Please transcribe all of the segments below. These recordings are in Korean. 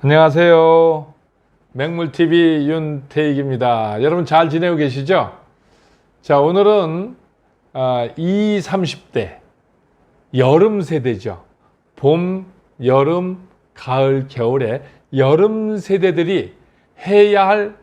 안녕하세요. 맹물TV 윤태익입니다. 여러분 잘 지내고 계시죠? 자, 오늘은 20, 30대 여름 세대죠. 봄, 여름, 가을, 겨울에 여름 세대들이 해야 할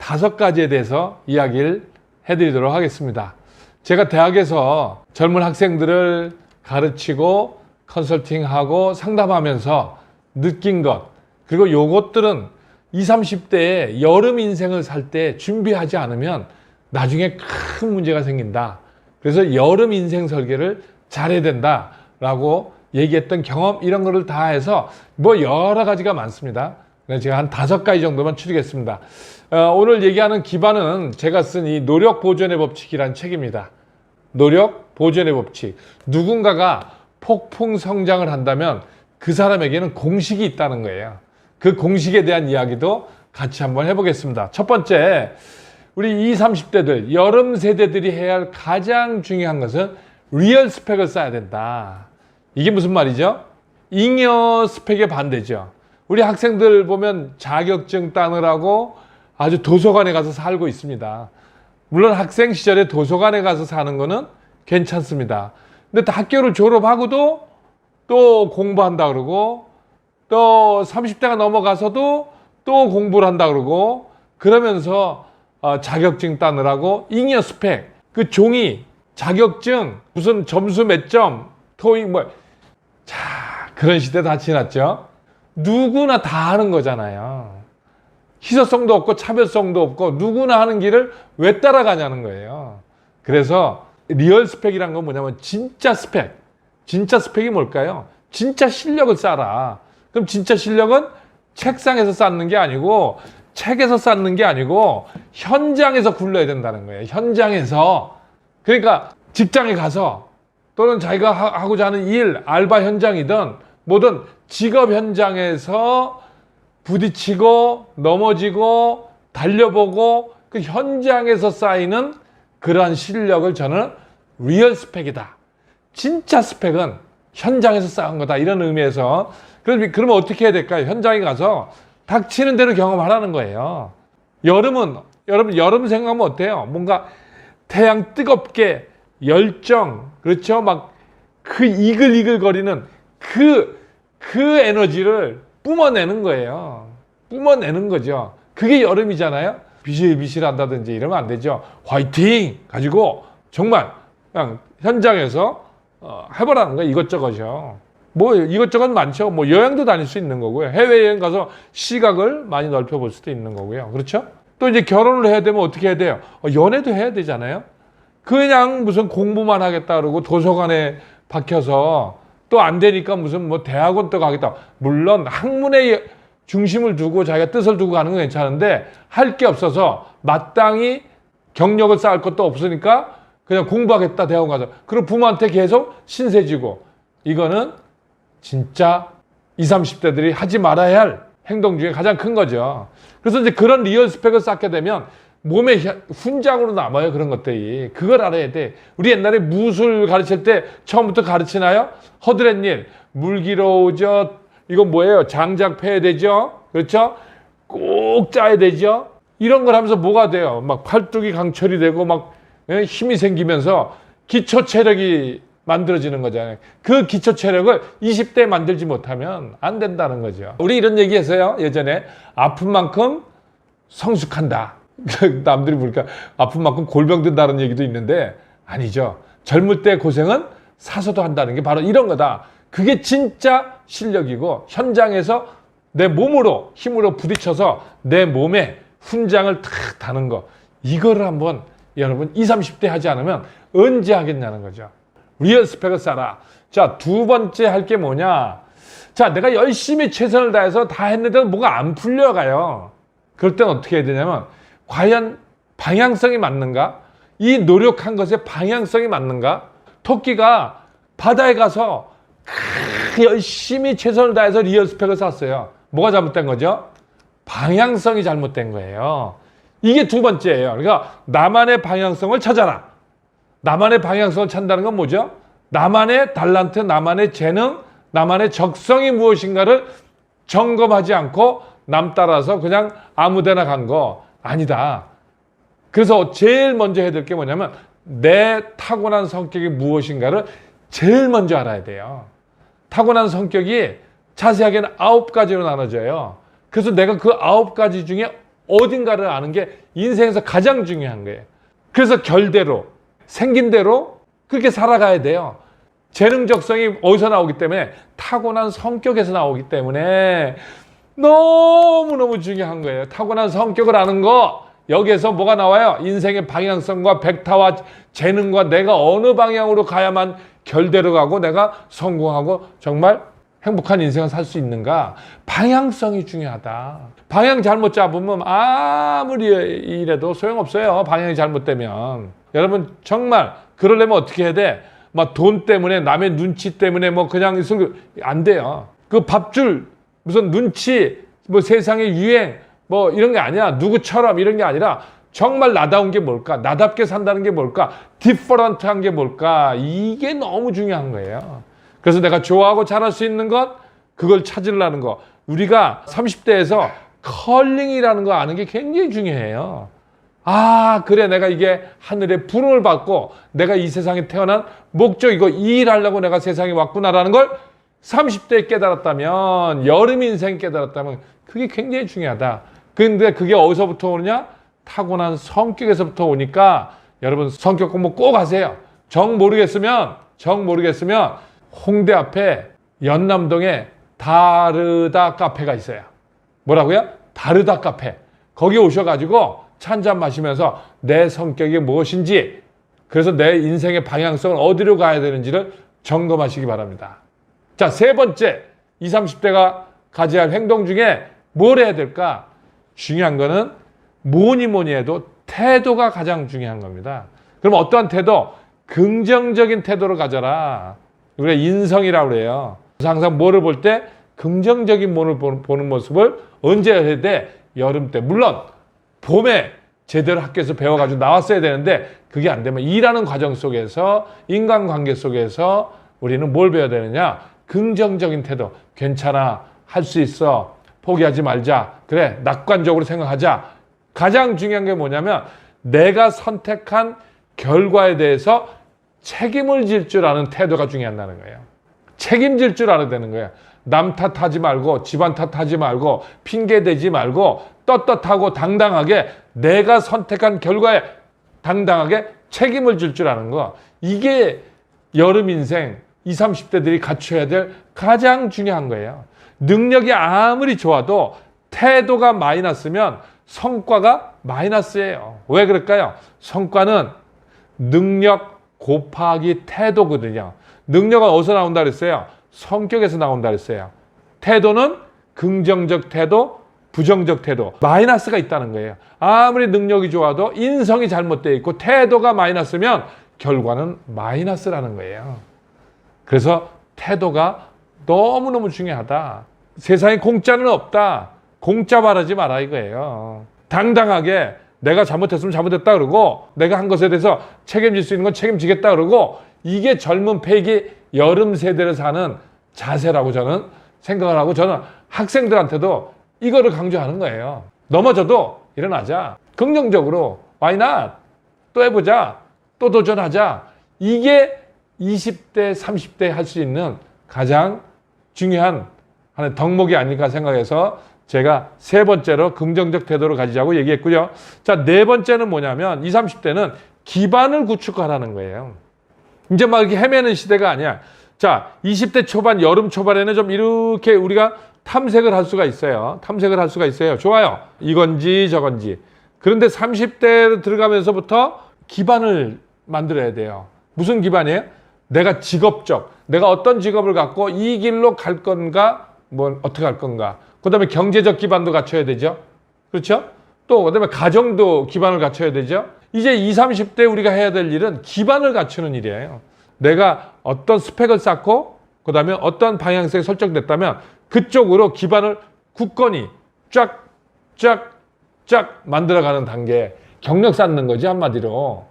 5가지에 대해서 이야기를 해드리도록 하겠습니다. 제가 대학에서 젊은 학생들을 가르치고 컨설팅하고 상담하면서 느낀 것, 그리고 요것들은 20, 30대에 여름 인생을 살 때 준비하지 않으면 나중에 큰 문제가 생긴다. 그래서 여름 인생 설계를 잘해야 된다라고 얘기했던 경험, 이런 거를 다 해서 뭐 여러 가지가 많습니다. 제가 한 5가지 정도만 추리겠습니다. 오늘 얘기하는 기반은 제가 쓴 이 노력 보존의 법칙이라는 책입니다. 노력 보존의 법칙. 누군가가 폭풍 성장을 한다면 그 사람에게는 공식이 있다는 거예요. 그 공식에 대한 이야기도 같이 한번 해보겠습니다. 첫 번째, 우리 20, 30대들, 여름 세대들이 해야 할 가장 중요한 것은 리얼 스펙을 쌓아야 된다. 이게 무슨 말이죠? 잉여 스펙의 반대죠. 우리 학생들 보면 자격증 따느라고 아주 도서관에 가서 살고 있습니다. 물론 학생 시절에 도서관에 가서 사는 거는 괜찮습니다. 근데 학교를 졸업하고도 또 공부한다 그러고, 또 30대가 넘어가서도 또 공부를 한다 그러고, 그러면서 자격증 따느라고 잉여 스펙, 그 종이, 자격증, 무슨 점수 몇 점, 토익 자, 그런 시대 다 지났죠. 누구나 다 하는 거잖아요. 희소성도 없고 차별성도 없고 누구나 하는 길을 왜 따라가냐는 거예요. 그래서 리얼 스펙이란 건 뭐냐면 진짜 스펙. 진짜 스펙이 뭘까요? 진짜 실력을 쌓아라. 그럼 진짜 실력은 책상에서 쌓는 게 아니고, 책에서 쌓는 게 아니고 현장에서 굴러야 된다는 거예요. 현장에서. 그러니까 직장에 가서, 또는 자기가 하고자 하는 일, 알바 현장이든 뭐든 직업 현장에서 부딪히고 넘어지고 달려보고 그 현장에서 쌓이는 그러한 실력을 저는 리얼 스펙이다. 진짜 스펙은 현장에서 쌓은 거다. 이런 의미에서. 그러면 어떻게 해야 될까요? 현장에 가서 닥치는 대로 경험하라는 거예요. 여름은, 여러분, 여름 생각하면 어때요? 뭔가 태양 뜨겁게 열정, 그렇죠? 막 그 이글이글거리는 그 에너지를 뿜어내는 거예요. 뿜어내는 거죠. 그게 여름이잖아요. 비실비실 한다든지 이러면 안 되죠. 화이팅! 가지고 정말 그냥 현장에서 해보라는 거예요. 이것저것이요. 뭐 이것저것 많죠. 뭐 여행도 다닐 수 있는 거고요. 해외여행 가서 시각을 많이 넓혀볼 수도 있는 거고요. 그렇죠? 또 이제 결혼을 해야 되면 어떻게 해야 돼요? 연애도 해야 되잖아요. 그냥 무슨 공부만 하겠다 그러고 도서관에 박혀서 또 안 되니까 무슨 뭐 대학원 또 가겠다. 물론 학문에 중심을 두고 자기가 뜻을 두고 가는 건 괜찮은데 할 게 없어서 마땅히 경력을 쌓을 것도 없으니까 그냥 공부하겠다 대학원 가서. 그리고 부모한테 계속 신세지고. 이거는 진짜 20, 30대들이 하지 말아야 할 행동 중에 가장 큰 거죠. 그래서 이제 그런 리얼 스펙을 쌓게 되면 몸에 훈장으로 남아요. 그런 것들이. 그걸 알아야 돼. 우리 옛날에 무술 가르칠 때 처음부터 가르치나요? 허드렛일, 물기로우죠. 이건 뭐예요? 장작 패야 되죠. 그렇죠? 꼭 짜야 되죠. 이런 걸 하면서 뭐가 돼요? 막 팔뚝이 강철이 되고 막 힘이 생기면서 기초 체력이 만들어지는 거잖아요. 그 기초 체력을 20대에 만들지 못하면 안 된다는 거죠. 우리 이런 얘기 했어요. 예전에 아픈 만큼 성숙한다. 남들이 보니까 아픈 만큼 골병 든다는 얘기도 있는데 아니죠. 젊을 때 고생은 사서도 한다는 게 바로 이런 거다. 그게 진짜 실력이고 현장에서 내 몸으로 힘으로 부딪혀서 내 몸에 훈장을 탁 다는 거. 이거를 한번 여러분 20, 30대 하지 않으면 언제 하겠냐는 거죠. 리얼 스펙을 쌓아. 자, 두 번째 할 게 뭐냐. 자, 내가 열심히 최선을 다해서 다 했는데 뭐가 안 풀려가요. 그럴 땐 어떻게 해야 되냐면 과연 방향성이 맞는가? 이 노력한 것에 방향성이 맞는가? 토끼가 바다에 가서 열심히 최선을 다해서 리얼 스펙을 쌓았어요. 뭐가 잘못된 거죠? 방향성이 잘못된 거예요. 이게 두 번째예요. 그러니까 나만의 방향성을 찾아라. 나만의 방향성을 찾는다는 건 뭐죠? 나만의 달란트, 나만의 재능, 나만의 적성이 무엇인가를 점검하지 않고 남 따라서 그냥 아무 데나 간 거 아니다. 그래서 제일 먼저 해야 될 게 뭐냐면 내 타고난 성격이 무엇인가를 제일 먼저 알아야 돼요. 타고난 성격이 자세하게는 9가지로 나눠져요. 그래서 내가 그 9가지 중에 어딘가를 아는 게 인생에서 가장 중요한 거예요. 그래서 결대로, 생긴 대로 그렇게 살아가야 돼요. 재능적성이 어디서 나오기 때문에 타고난 성격에서 나오기 때문에 너무너무 중요한 거예요. 타고난 성격을 아는 거, 여기에서 뭐가 나와요? 인생의 방향성과 백타와 재능과 내가 어느 방향으로 가야만 결대로 가고 내가 성공하고 정말 행복한 인생을 살 수 있는가? 방향성이 중요하다. 방향 잘못 잡으면 아무리 이래도 소용없어요. 방향이 잘못되면. 여러분 정말 그러려면 어떻게 해야 돼? 막 돈 때문에 남의 눈치 때문에 뭐 그냥 있으면 안 돼요. 그 밥줄 무슨 눈치 뭐 세상의 유행 뭐 이런 게 아니야. 누구처럼 이런 게 아니라 정말 나다운 게 뭘까? 나답게 산다는 게 뭘까? 디퍼런트한 게 뭘까? 이게 너무 중요한 거예요. 그래서 내가 좋아하고 잘할 수 있는 것, 그걸 찾으려는 거. 우리가 30대에서 컬링이라는 거 아는 게 굉장히 중요해요. 아, 그래. 내가 이게 하늘의 부름을 받고 내가 이 세상에 태어난 목적이고 이 일을 하려고 내가 세상에 왔구나라는 걸 30대에 깨달았다면, 여름 인생 깨달았다면 그게 굉장히 중요하다. 근데 그게 어디서부터 오느냐? 타고난 성격에서부터 오니까 여러분 성격 공부 꼭 하세요. 정 모르겠으면 홍대 앞에 연남동에 다르다 카페가 있어요. 뭐라고요? 다르다 카페. 거기 오셔가지고 차 한잔 마시면서 내 성격이 무엇인지, 그래서 내 인생의 방향성을 어디로 가야 되는지를 점검하시기 바랍니다. 자, 세 번째, 20, 30대가 가져야 할 행동 중에 뭘 해야 될까? 중요한 거는 뭐니 해도 태도가 가장 중요한 겁니다. 그럼 어떠한 태도? 긍정적인 태도를 가져라. 우리가 인성이라고 그래요. 그래서 항상 뭐를 볼 때 긍정적인 모습을 보는 모습을 언제 해야 돼? 여름 때. 물론 봄에 제대로 학교에서 배워가지고 나왔어야 되는데 그게 안 되면 일하는 과정 속에서, 인간관계 속에서 우리는 뭘 배워야 되느냐? 긍정적인 태도. 괜찮아. 할 수 있어. 포기하지 말자. 그래. 낙관적으로 생각하자. 가장 중요한 게 뭐냐면 내가 선택한 결과에 대해서 책임을 질 줄 아는 태도가 중요하다는 거예요. 책임질 줄 알아야 되는 거예요. 남 탓하지 말고 집안 탓하지 말고 핑계대지 말고 떳떳하고 당당하게 내가 선택한 결과에 당당하게 책임을 질 줄 아는 거. 이게 여름 인생 20, 30대들이 갖춰야 될 가장 중요한 거예요. 능력이 아무리 좋아도 태도가 마이너스면 성과가 마이너스예요. 왜 그럴까요? 성과는 능력 곱하기 태도거든요. 능력은 어디서 나온다 그랬어요? 성격에서 나온다 그랬어요. 태도는 긍정적 태도, 부정적 태도, 마이너스가 있다는 거예요. 아무리 능력이 좋아도 인성이 잘못되어 있고 태도가 마이너스면 결과는 마이너스라는 거예요. 그래서 태도가 너무너무 중요하다. 세상에 공짜는 없다. 공짜 말하지 마라 이거예요. 당당하게 내가 잘못했으면 잘못했다 그러고 내가 한 것에 대해서 책임질 수 있는 건 책임지겠다 그러고, 이게 젊은 패기 여름 세대를 사는 자세라고 저는 생각을 하고, 저는 학생들한테도 이거를 강조하는 거예요. 넘어져도 일어나자. 긍정적으로 why not? 또 해보자. 또 도전하자. 이게 20대, 30대 할 수 있는 가장 중요한 하나의 덕목이 아닐까 생각해서 제가 세 번째로 긍정적 태도를 가지자고 얘기했고요. 자, 네 번째는 뭐냐면 20, 30대는 기반을 구축하라는 거예요. 이제 막 이렇게 헤매는 시대가 아니야. 자, 20대 초반, 여름 초반에는 좀 이렇게 우리가 탐색을 할 수가 있어요. 탐색을 할 수가 있어요. 좋아요. 이건지 저건지. 그런데 30대 들어가면서부터 기반을 만들어야 돼요. 무슨 기반이에요? 내가 직업적, 내가 어떤 직업을 갖고 이 길로 갈 건가, 뭐 어떻게 할 건가. 그 다음에 경제적 기반도 갖춰야 되죠. 그렇죠? 또 그 다음에 가정도 기반을 갖춰야 되죠. 이제 20, 30대 우리가 해야 될 일은 기반을 갖추는 일이에요. 내가 어떤 스펙을 쌓고 그 다음에 어떤 방향성이 설정됐다면 그쪽으로 기반을 굳건히 쫙 만들어가는 단계. 경력 쌓는 거지 한마디로.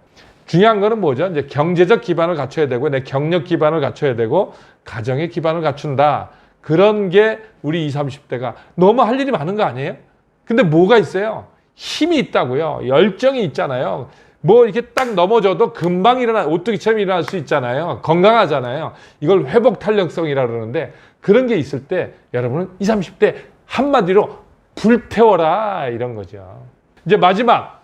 중요한 거는 뭐죠? 이제 경제적 기반을 갖춰야 되고 내 경력 기반을 갖춰야 되고 가정의 기반을 갖춘다. 그런 게 우리 20, 30대가 너무 할 일이 많은 거 아니에요? 근데 뭐가 있어요? 힘이 있다고요. 열정이 있잖아요. 뭐 이렇게 딱 넘어져도 금방 오뚜기처럼 일어날 수 있잖아요. 건강하잖아요. 이걸 회복 탄력성이라 그러는데 그런 게 있을 때 여러분은 20, 30대 한마디로 불태워라 이런 거죠. 이제 마지막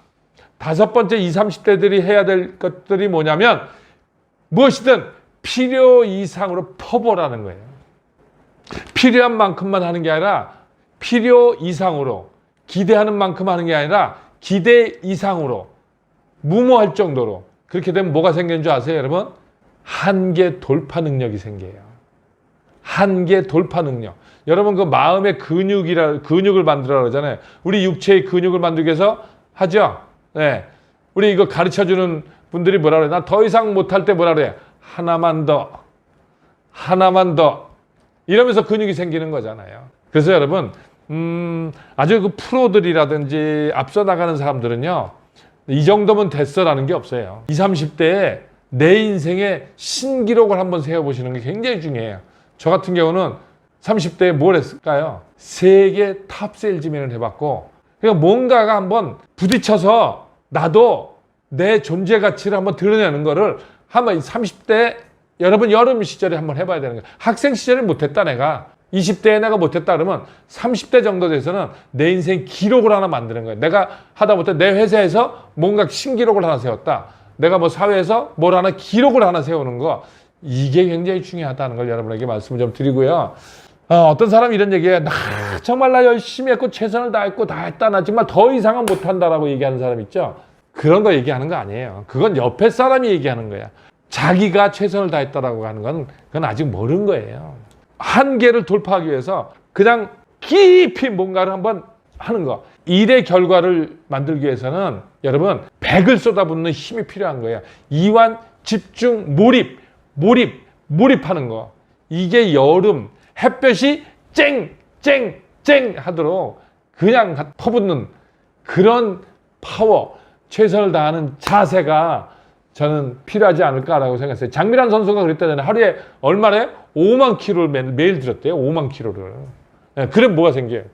5번째 20, 30대들이 해야 될 것들이 뭐냐면 무엇이든 필요 이상으로 퍼보라는 거예요. 필요한 만큼만 하는 게 아니라 필요 이상으로, 기대하는 만큼 하는 게 아니라 기대 이상으로, 무모할 정도로. 그렇게 되면 뭐가 생기는 줄 아세요, 여러분? 한계 돌파 능력이 생겨요. 한계 돌파 능력. 여러분 그 마음의 근육을 만들어 그러잖아요. 우리 육체의 근육을 만들기 위해서 하죠. 네. 우리 이거 가르쳐 주는 분들이 뭐라 그래? 나 더 이상 못할 때 뭐라 그래? 하나만 더. 이러면서 근육이 생기는 거잖아요. 그래서 여러분, 아주 그 프로들이라든지 앞서 나가는 사람들은요, 이 정도면 됐어라는 게 없어요. 20, 30대에 내 인생의 신기록을 한번 세워보시는 게 굉장히 중요해요. 저 같은 경우는 30대에 뭘 했을까요? 세계 탑 세일즈맨을 해봤고, 그러니까 뭔가가 한번 부딪혀서 나도 내 존재 가치를 한번 드러내는 거를 한번 30대 여러분 여름 시절에 한번 해봐야 되는 거예요. 학생 시절에 못했다 내가. 20대에 내가 못했다 그러면 30대 정도 돼서는 내 인생 기록을 하나 만드는 거예요. 내가 하다못해 내 회사에서 뭔가 신기록을 하나 세웠다. 내가 뭐 사회에서 뭘 하나 기록을 하나 세우는 거. 이게 굉장히 중요하다는 걸 여러분에게 말씀을 좀 드리고요. 어떤 사람이 이런 얘기해요. 정말 나 열심히 했고 최선을 다했고 다 했다. 나 정말 더 이상은 못한다라고 얘기하는 사람 있죠. 그런 거 얘기하는 거 아니에요. 그건 옆에 사람이 얘기하는 거야. 자기가 최선을 다했다라고 하는 건 그건 아직 모르는 거예요. 한계를 돌파하기 위해서 그냥 깊이 뭔가를 한번 하는 거. 일의 결과를 만들기 위해서는 여러분 100을 쏟아붓는 힘이 필요한 거예요. 이완, 집중, 몰입하는 거. 이게 여름 햇볕이 쨍 하도록 그냥 퍼붓는 그런 파워, 최선을 다하는 자세가 저는 필요하지 않을까라고 생각했어요. 장미란 선수가 그랬다잖아요. 하루에 얼마래? 5만 킬로를 매일 들었대요. 5만 킬로를. 네, 그럼 뭐가 생겨요?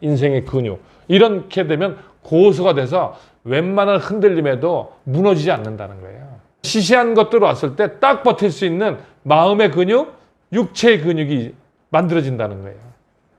인생의 근육. 이렇게 되면 고수가 돼서 웬만한 흔들림에도 무너지지 않는다는 거예요. 시시한 것들 왔을 때 딱 버틸 수 있는 마음의 근육, 육체의 근육이 만들어진다는 거예요.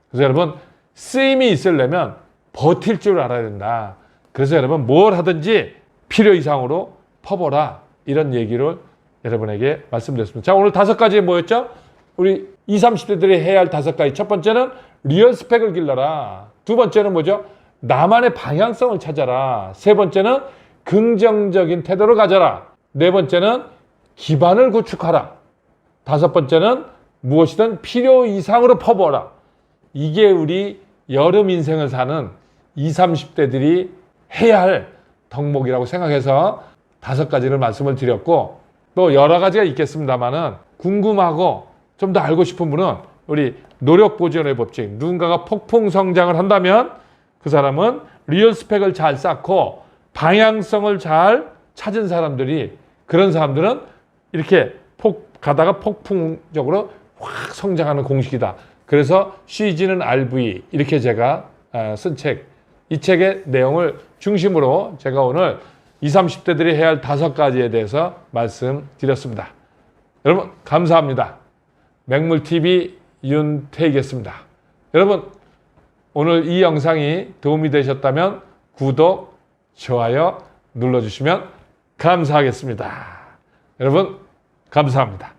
그래서 여러분 쓰임이 있으려면 버틸 줄 알아야 된다. 그래서 여러분 뭘 하든지 필요 이상으로 퍼보라 이런 얘기를 여러분에게 말씀드렸습니다. 자, 오늘 5가지 뭐였죠? 우리 20, 30대들이 해야 할 5가지. 첫 번째는 리얼 스펙을 길러라. 두 번째는 뭐죠? 나만의 방향성을 찾아라. 세 번째는 긍정적인 태도를 가져라. 네 번째는 기반을 구축하라. 5번째는 무엇이든 필요 이상으로 퍼부어라. 이게 우리 여름 인생을 사는 20, 30대들이 해야 할 덕목이라고 생각해서 5가지를 말씀을 드렸고 또 여러 가지가 있겠습니다만은 궁금하고 좀 더 알고 싶은 분은 우리 노력 보존의 법칙, 누군가가 폭풍 성장을 한다면 그 사람은 리얼 스펙을 잘 쌓고 방향성을 잘 찾은 사람들이 그런 사람들은 이렇게 가다가 폭풍적으로 확 성장하는 공식이다. 그래서 쉬지는 RV 이렇게 제가 쓴 책, 이 책의 내용을 중심으로 제가 오늘 20, 30대들이 해야 할 5가지에 대해서 말씀드렸습니다. 여러분 감사합니다. 맹물TV 윤태희겠습니다. 여러분 오늘 이 영상이 도움이 되셨다면 구독, 좋아요 눌러주시면 감사하겠습니다. 여러분 감사합니다.